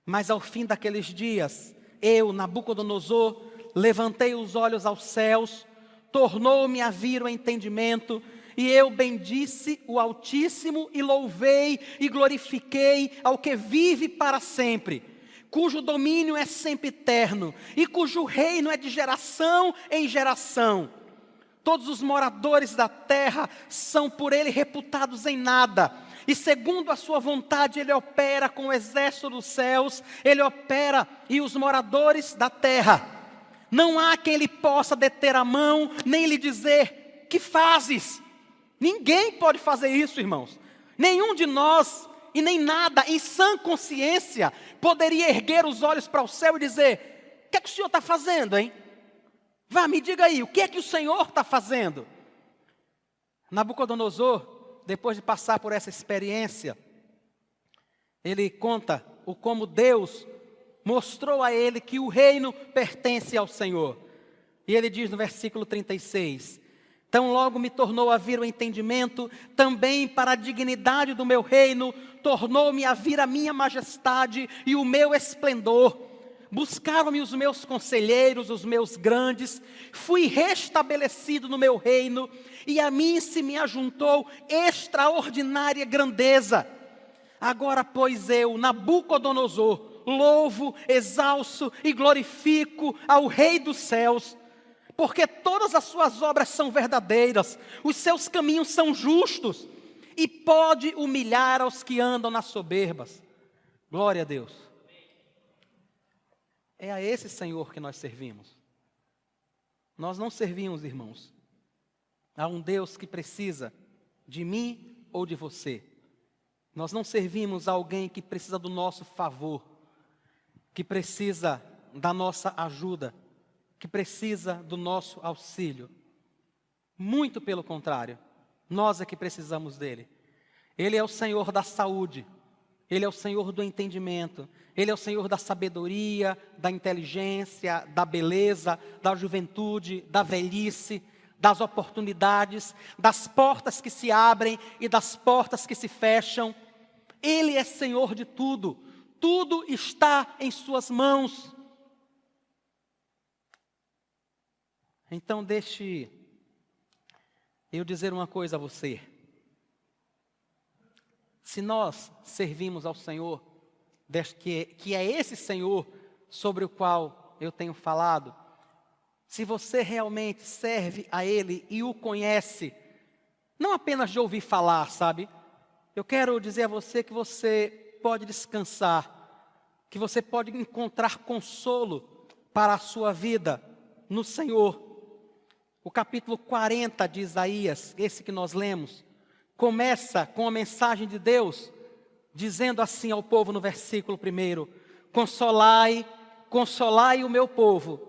Mas ao fim daqueles dias, eu, Nabucodonosor, levantei os olhos aos céus, tornou-me a vir o entendimento, e eu bendisse o Altíssimo e louvei e glorifiquei ao que vive para sempre, cujo domínio é sempre eterno e cujo reino é de geração em geração. Todos os moradores da terra são por ele reputados em nada, e segundo a sua vontade ele opera com o exército dos céus, ele opera e os moradores da terra. Não há quem lhe possa deter a mão, nem lhe dizer, que fazes? Ninguém pode fazer isso, irmãos. Nenhum de nós, e nem nada, em sã consciência, poderia erguer os olhos para o céu e dizer, o que é que o Senhor está fazendo, hein? Vá, me diga aí, o que é que o Senhor está fazendo? Nabucodonosor, depois de passar por essa experiência, ele conta o como Deus mostrou a ele que o reino pertence ao Senhor. E ele diz no versículo 36, tão logo me tornou a vir o entendimento, também para a dignidade do meu reino, tornou-me a vir a minha majestade e o meu esplendor. Buscaram-me os meus conselheiros, os meus grandes, fui restabelecido no meu reino, e a mim se me ajuntou extraordinária grandeza. Agora, pois eu, Nabucodonosor, louvo, exalço e glorifico ao Rei dos céus, porque todas as suas obras são verdadeiras, os seus caminhos são justos, e pode humilhar aos que andam nas soberbas. Glória a Deus. É a esse Senhor que nós servimos. Nós não servimos, irmãos, a um Deus que precisa de mim ou de você. Nós não servimos a alguém que precisa do nosso favor, que precisa da nossa ajuda, que precisa do nosso auxílio. Muito pelo contrário, nós é que precisamos dele. Ele é o Senhor da saúde, ele é o Senhor do entendimento, ele é o Senhor da sabedoria, da inteligência, da beleza, da juventude, da velhice, das oportunidades, das portas que se abrem e das portas que se fecham. Ele é Senhor de tudo, tudo está em suas mãos. Então deixe eu dizer uma coisa a você. Se nós servimos ao Senhor, que é esse Senhor sobre o qual eu tenho falado, se você realmente serve a Ele e o conhece, não apenas de ouvir falar, sabe? Eu quero dizer a você que você pode descansar, que você pode encontrar consolo para a sua vida no Senhor. O capítulo 40 de Isaías, esse que nós lemos, começa com a mensagem de Deus, dizendo assim ao povo no versículo 1, consolai, consolai o meu povo,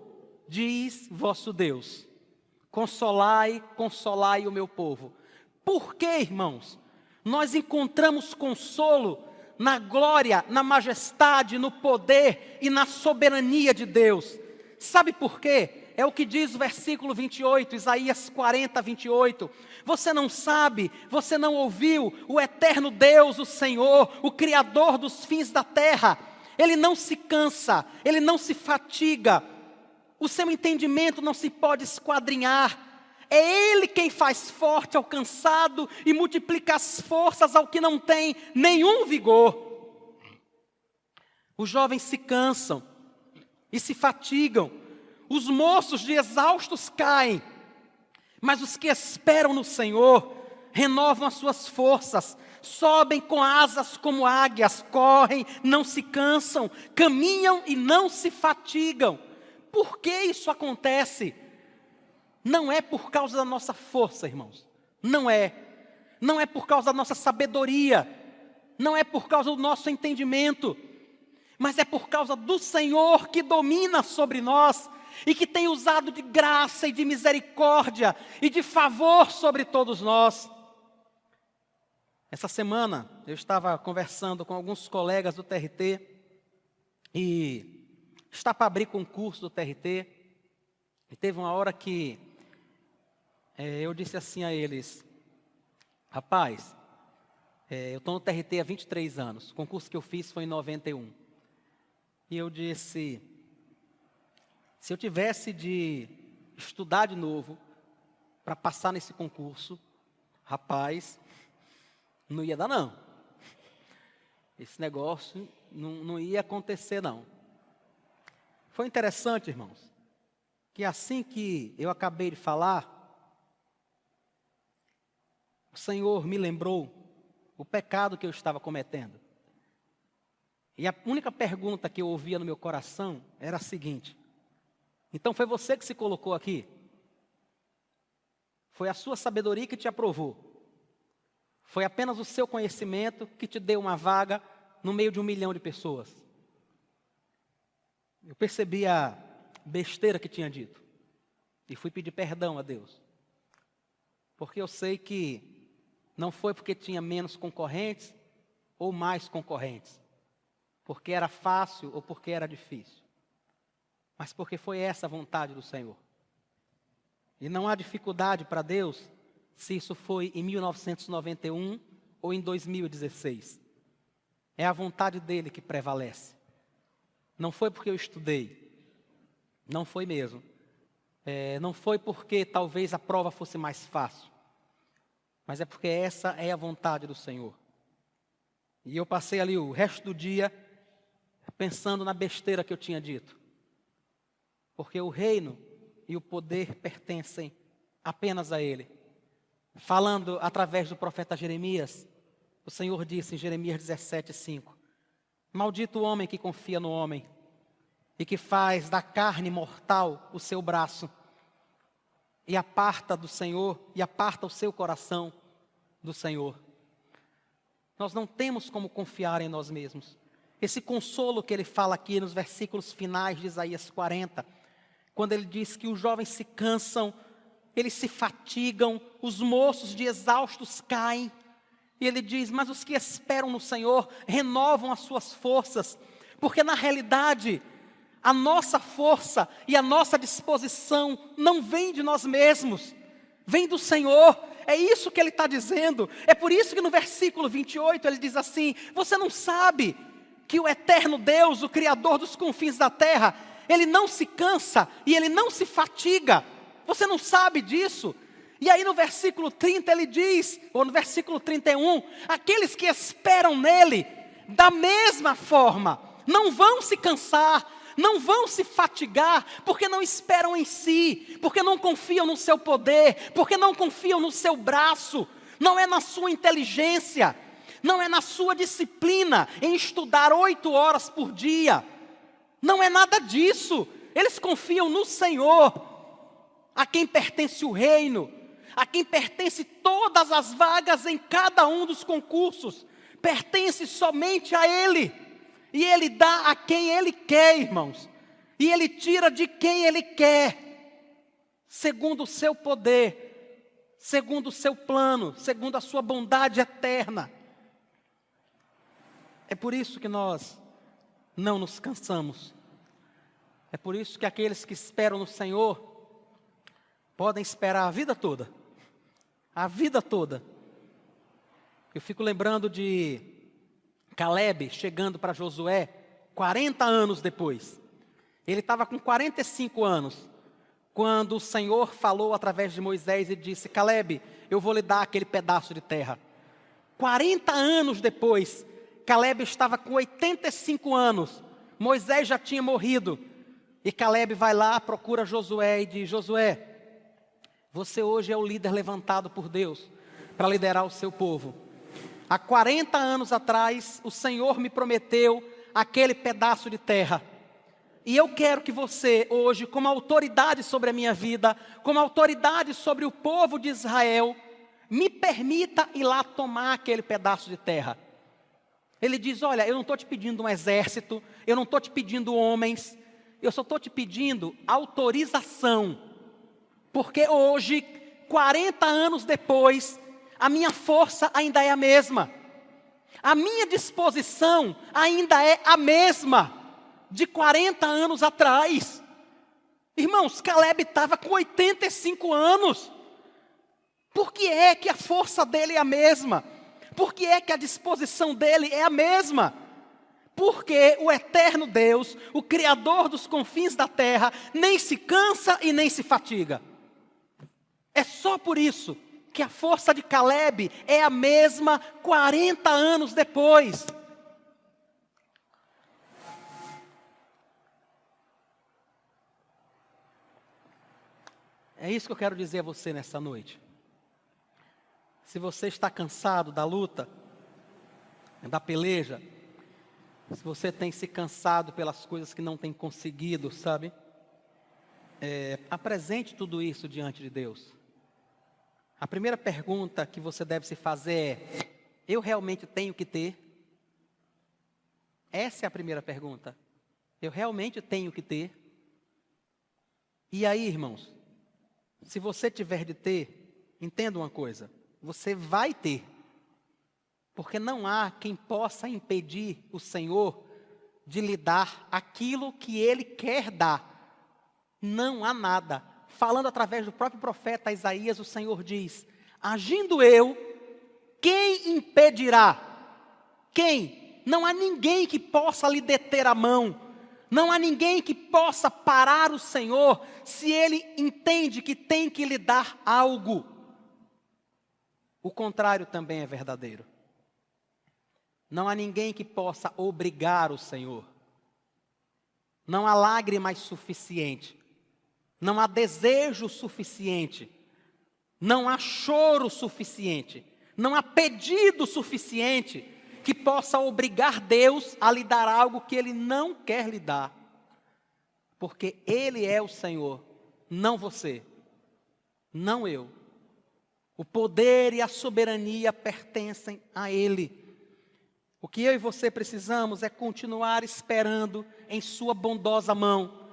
diz vosso Deus. Consolai, consolai o meu povo. Por que, irmãos? Nós encontramos consolo na glória, na majestade, no poder e na soberania de Deus. Sabe por quê? É o que diz o versículo 28, Isaías 40, 28. Você não sabe, você não ouviu, o eterno Deus, o Senhor, o Criador dos fins da terra, Ele não se cansa, Ele não se fatiga, o seu entendimento não se pode esquadrinhar. É Ele quem faz forte ao cansado e multiplica as forças ao que não tem nenhum vigor. Os jovens se cansam e se fatigam, os moços de exaustos caem, mas os que esperam no Senhor renovam as suas forças, sobem com asas como águias, correm, não se cansam, caminham e não se fatigam. Por que isso acontece? Não é por causa da nossa força, irmãos, não é por causa da nossa sabedoria, não é por causa do nosso entendimento, mas é por causa do Senhor que domina sobre nós, e que tem usado de graça e de misericórdia e de favor sobre todos nós. Essa semana eu estava conversando com alguns colegas do TRT e está para abrir concurso do TRT. E teve uma hora que eu disse assim a eles: rapaz, eu estou no TRT há 23 anos, o concurso que eu fiz foi em 91. E eu disse: se eu tivesse de estudar de novo para passar nesse concurso, rapaz, não ia dar não. Esse negócio não ia acontecer não. Foi interessante, irmãos, que assim que eu acabei de falar, o Senhor me lembrou o pecado que eu estava cometendo. E a única pergunta que eu ouvia no meu coração era a seguinte: então foi você que se colocou aqui? Foi a sua sabedoria que te aprovou? Foi apenas o seu conhecimento que te deu uma vaga no meio de 1 milhão de pessoas? Eu percebi a besteira que tinha dito e fui pedir perdão a Deus, porque eu sei que não foi porque tinha menos concorrentes ou mais concorrentes, porque era fácil ou porque era difícil, mas porque foi essa a vontade do Senhor. E não há dificuldade para Deus se isso foi em 1991 ou em 2016. É a vontade dele que prevalece. Não foi porque eu estudei, não foi mesmo. Não foi porque talvez a prova fosse mais fácil, mas é porque essa é a vontade do Senhor. E eu passei ali o resto do dia pensando na besteira que eu tinha dito, porque o reino e o poder pertencem apenas a Ele. Falando através do profeta Jeremias, o Senhor disse em Jeremias 17:5: maldito o homem que confia no homem e que faz da carne mortal o seu braço e aparta do Senhor, e aparta o seu coração do Senhor. Nós não temos como confiar em nós mesmos. Esse consolo que ele fala aqui nos versículos finais de Isaías 40, quando ele diz que os jovens se cansam, eles se fatigam, os moços de exaustos caem. E ele diz: mas os que esperam no Senhor renovam as suas forças, porque na realidade a nossa força e a nossa disposição não vem de nós mesmos, vem do Senhor. É isso que ele está dizendo. É por isso que no versículo 28 ele diz assim: você não sabe que o eterno Deus, o Criador dos confins da terra, Ele não se cansa e Ele não se fatiga? Você não sabe disso? E aí no versículo 30 ele diz, ou no versículo 31, aqueles que esperam nele, da mesma forma, não vão se cansar, não vão se fatigar, porque não esperam em si, porque não confiam no seu poder, porque não confiam no seu braço, não é na sua inteligência, não é na sua disciplina em estudar 8 horas por dia, não é nada disso. Eles confiam no Senhor, a quem pertence o reino, a quem pertence todas as vagas em cada um dos concursos, pertence somente a Ele. E Ele dá a quem Ele quer, irmãos. E Ele tira de quem Ele quer, segundo o seu poder, segundo o seu plano, segundo a sua bondade eterna. É por isso que nós não nos cansamos. É por isso que aqueles que esperam no Senhor podem esperar a vida toda. A vida toda. Eu fico lembrando de Caleb chegando para Josué 40 anos depois. Ele estava com 45 anos, quando o Senhor falou através de Moisés e disse: Caleb, eu vou lhe dar aquele pedaço de terra. 40 anos depois, Caleb estava com 85 anos, Moisés já tinha morrido, e Caleb vai lá, procura Josué e diz: Josué, você hoje é o líder levantado por Deus para liderar o seu povo. Há 40 anos atrás, o Senhor me prometeu aquele pedaço de terra. E eu quero que você hoje, como autoridade sobre a minha vida, como autoridade sobre o povo de Israel, me permita ir lá tomar aquele pedaço de terra. Ele diz: olha, eu não estou te pedindo um exército, eu não estou te pedindo homens, eu só estou te pedindo autorização. Porque hoje, 40 anos depois, a minha força ainda é a mesma. A minha disposição ainda é a mesma. de 40 anos atrás. Irmãos, Caleb estava com 85 anos. Por que é que a força dele é a mesma? Por que é que a disposição dele é a mesma? Porque o eterno Deus, o Criador dos confins da terra, nem se cansa e nem se fatiga. É só por isso que a força de Caleb é a mesma 40 anos depois. É isso que eu quero dizer a você nessa noite. Se você está cansado da luta, da peleja, se você tem se cansado pelas coisas que não tem conseguido, sabe? Apresente tudo isso diante de Deus. A primeira pergunta que você deve se fazer é: eu realmente tenho que ter? Essa é a primeira pergunta. Eu realmente tenho que ter? E aí, irmãos, se você tiver de ter, entenda uma coisa: você vai ter. Porque não há quem possa impedir o Senhor de lhe dar aquilo que Ele quer dar. Não há nada. Falando através do próprio profeta Isaías, o Senhor diz: agindo eu, quem impedirá? Quem? Não há ninguém que possa lhe deter a mão. Não há ninguém que possa parar o Senhor se Ele entende que tem que lhe dar algo. O contrário também é verdadeiro. Não há ninguém que possa obrigar o Senhor. Não há lágrimas suficiente. Não há desejo suficiente. Não há choro suficiente. Não há pedido suficiente que possa obrigar Deus a lhe dar algo que Ele não quer lhe dar. Porque Ele é o Senhor, não você, não eu. O poder e a soberania pertencem a Ele. O que eu e você precisamos é continuar esperando em sua bondosa mão,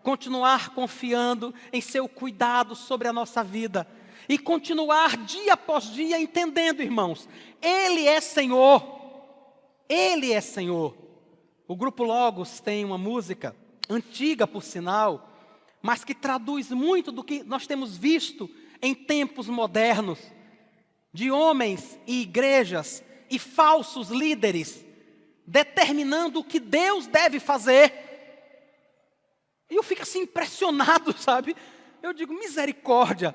continuar confiando em seu cuidado sobre a nossa vida e continuar dia após dia entendendo, irmãos, Ele é Senhor. Ele é Senhor. O Grupo Logos tem uma música, antiga por sinal, mas que traduz muito do que nós temos visto em tempos modernos, de homens e igrejas e falsos líderes, determinando o que Deus deve fazer. E eu fico assim impressionado, sabe? Eu digo, misericórdia,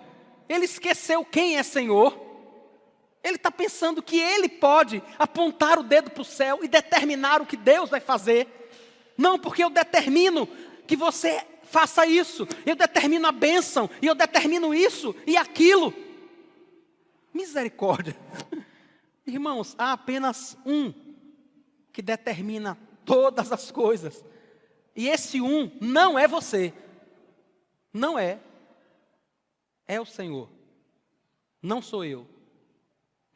ele esqueceu quem é Senhor. Ele está pensando que ele pode apontar o dedo para o céu e determinar o que Deus vai fazer. Não, porque eu determino que você faça isso, eu determino a bênção, e eu determino isso e aquilo. Misericórdia. Irmãos, há apenas um que determina todas as coisas. E esse um não é você. Não é. É o Senhor. Não sou eu.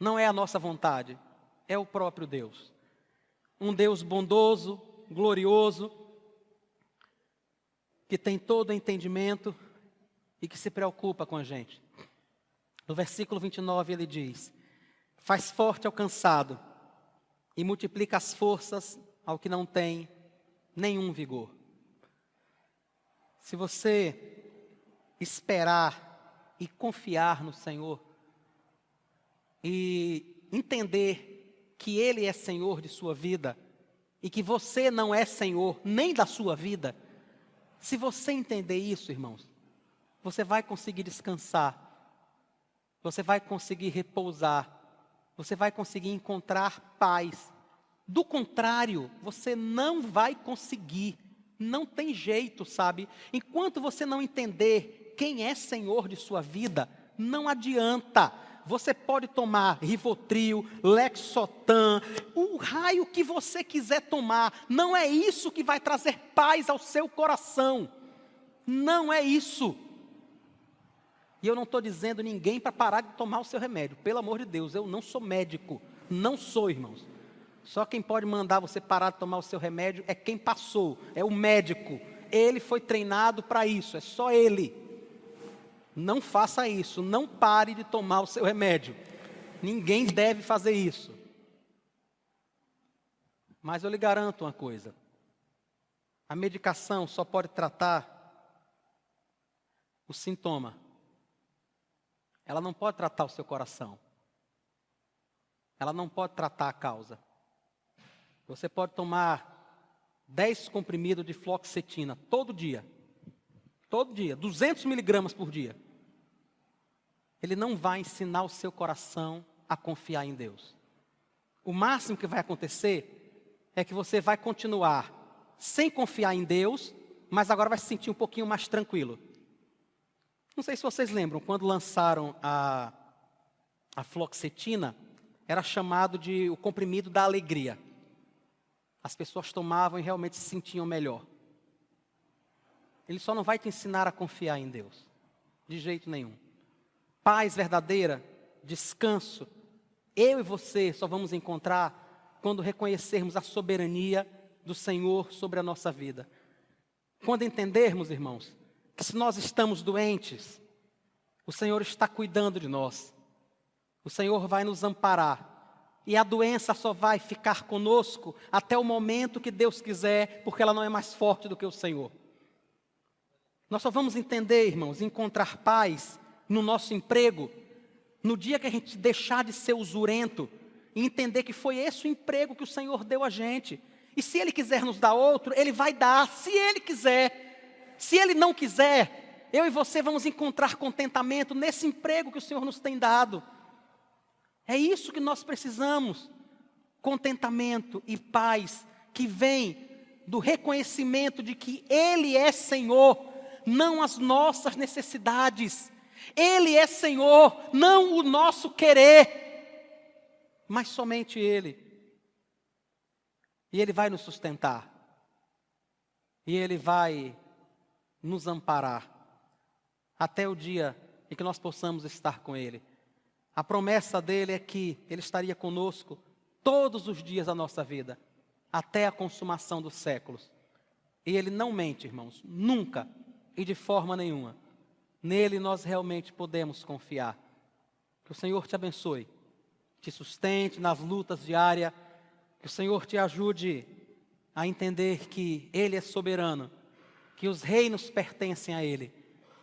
Não é a nossa vontade. É o próprio Deus. Um Deus bondoso, glorioso, que tem todo entendimento e que se preocupa com a gente. No versículo 29 ele diz: faz forte ao cansado e multiplica as forças ao que não tem nenhum vigor. Se você esperar e confiar no Senhor e entender que Ele é Senhor de sua vida e que você não é Senhor nem da sua vida, se você entender isso, irmãos, você vai conseguir descansar, você vai conseguir repousar, você vai conseguir encontrar paz. Do contrário, você não vai conseguir. Não tem jeito, sabe? Enquanto você não entender quem é Senhor de sua vida, não adianta. Você pode tomar Rivotril, Lexotan, o raio que você quiser tomar. Não é isso que vai trazer paz ao seu coração. Não é isso. E eu não estou dizendo ninguém para parar de tomar o seu remédio. Pelo amor de Deus, eu não sou médico. Não sou, irmãos. Só quem pode mandar você parar de tomar o seu remédio é quem passou. É o médico. Ele foi treinado para isso. É só ele. Não faça isso. Não pare de tomar o seu remédio. Ninguém deve fazer isso. Mas eu lhe garanto uma coisa. A medicação só pode tratar o sintoma. Ela não pode tratar o seu coração. Ela não pode tratar a causa. Você pode tomar 10 comprimidos de fluoxetina todo dia. Todo dia, 200 miligramas por dia. Ele não vai ensinar o seu coração a confiar em Deus. O máximo que vai acontecer é que você vai continuar sem confiar em Deus, mas agora vai se sentir um pouquinho mais tranquilo. Não sei se vocês lembram, quando lançaram a fluoxetina, era chamado de o comprimido da alegria. As pessoas tomavam e realmente se sentiam melhor. Ele só não vai te ensinar a confiar em Deus, de jeito nenhum. Paz verdadeira, descanso, eu e você só vamos encontrar quando reconhecermos a soberania do Senhor sobre a nossa vida. Quando entendermos, irmãos, que se nós estamos doentes, o Senhor está cuidando de nós. O Senhor vai nos amparar. E a doença só vai ficar conosco até o momento que Deus quiser, porque ela não é mais forte do que o Senhor. Nós só vamos entender, irmãos, encontrar paz no nosso emprego, no dia que a gente deixar de ser usurento e entender que foi esse o emprego que o Senhor deu a gente. E se Ele quiser nos dar outro, Ele vai dar, se Ele quiser. Se Ele não quiser, eu e você vamos encontrar contentamento nesse emprego que o Senhor nos tem dado. É isso que nós precisamos, contentamento e paz que vem do reconhecimento de que Ele é Senhor, não as nossas necessidades. Ele é Senhor, não o nosso querer, mas somente Ele. E Ele vai nos sustentar, e Ele vai nos amparar, até o dia em que nós possamos estar com Ele. A promessa dele é que Ele estaria conosco todos os dias da nossa vida, até a consumação dos séculos. E Ele não mente, irmãos, nunca e de forma nenhuma. Nele nós realmente podemos confiar. Que o Senhor te abençoe, te sustente nas lutas diárias, que o Senhor te ajude a entender que Ele é soberano, que os reinos pertencem a Ele,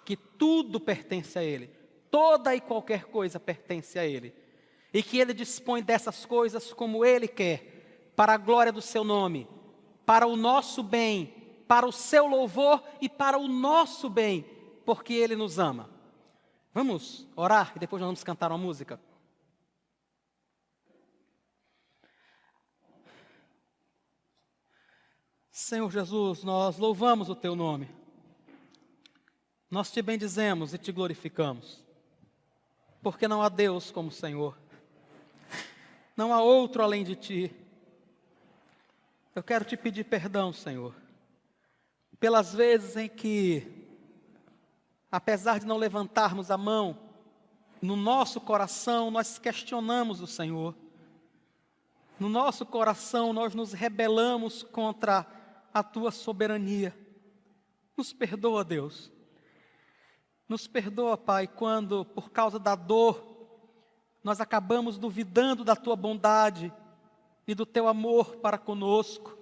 que tudo pertence a Ele, toda e qualquer coisa pertence a Ele, e que Ele dispõe dessas coisas como Ele quer, para a glória do Seu nome, para o nosso bem, para o Seu louvor e para o nosso bem, porque Ele nos ama. Vamos orar e depois nós vamos cantar uma música. Senhor Jesus, nós louvamos o Teu nome. Nós Te bendizemos e Te glorificamos. Porque não há Deus como o Senhor. Não há outro além de Ti. Eu quero Te pedir perdão, Senhor, pelas vezes em que, apesar de não levantarmos a mão, no nosso coração nós questionamos o Senhor. No nosso coração nós nos rebelamos contra a Tua soberania. Nos perdoa, Deus. Nos perdoa, Pai, quando, por causa da dor, nós acabamos duvidando da Tua bondade e do Teu amor para conosco.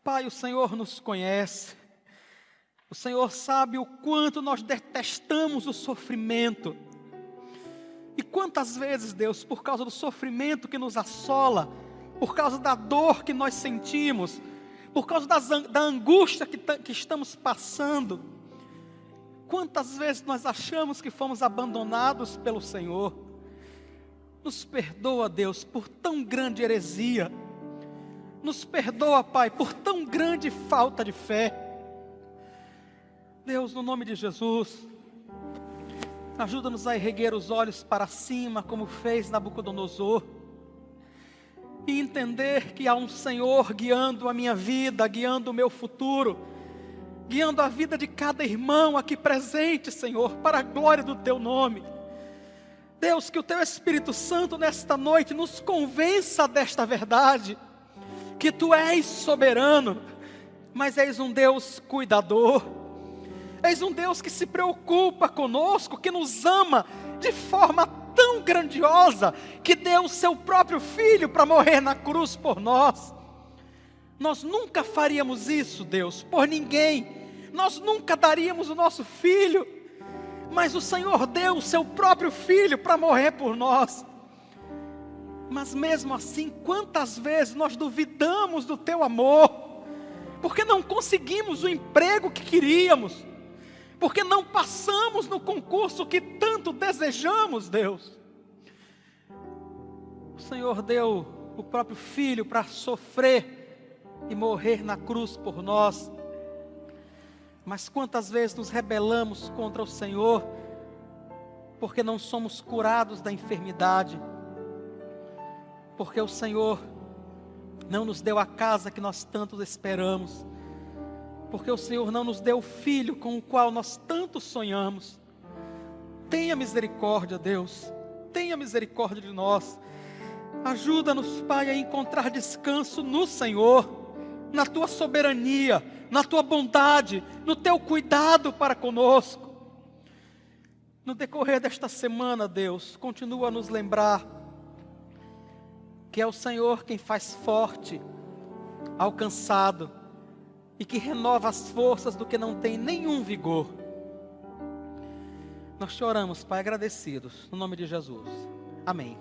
Pai, o Senhor nos conhece. O Senhor sabe o quanto nós detestamos o sofrimento. E quantas vezes, Deus, por causa do sofrimento que nos assola, por causa da dor que nós sentimos, por causa da angústia que estamos passando, quantas vezes nós achamos que fomos abandonados pelo Senhor. Nos perdoa, Deus, por tão grande heresia. Nos perdoa, Pai, por tão grande falta de fé. Deus, no nome de Jesus, ajuda-nos a erguer os olhos para cima, como fez Nabucodonosor, e entender que há um Senhor guiando a minha vida, guiando o meu futuro, guiando a vida de cada irmão aqui presente, Senhor, para a glória do Teu nome. Deus, que o Teu Espírito Santo nesta noite nos convença desta verdade, que Tu és soberano, mas és um Deus cuidador, és um Deus que se preocupa conosco, que nos ama de forma tão grandiosa, que deu o Seu próprio Filho para morrer na cruz por nós. Nós nunca faríamos isso, Deus, por ninguém. Nós nunca daríamos o nosso filho. Mas o Senhor deu o seu próprio filho para morrer por nós. Mas mesmo assim, quantas vezes nós duvidamos do teu amor? Porque não conseguimos o emprego que queríamos. Porque não passamos no concurso que tanto desejamos, Deus. O Senhor deu o próprio filho para sofrer e morrer na cruz por nós. Mas quantas vezes nos rebelamos contra o Senhor, porque não somos curados da enfermidade, porque o Senhor não nos deu a casa que nós tanto esperamos, porque o Senhor não nos deu o filho com o qual nós tanto sonhamos. Tenha misericórdia, Deus, tenha misericórdia de nós. Ajuda-nos, Pai, a encontrar descanso no Senhor, na Tua soberania, na Tua bondade, no Teu cuidado para conosco. No decorrer desta semana, Deus, continua a nos lembrar que é o Senhor quem faz forte ao cansado e que renova as forças do que não tem nenhum vigor. Nós te oramos, Pai, agradecidos, no nome de Jesus. Amém.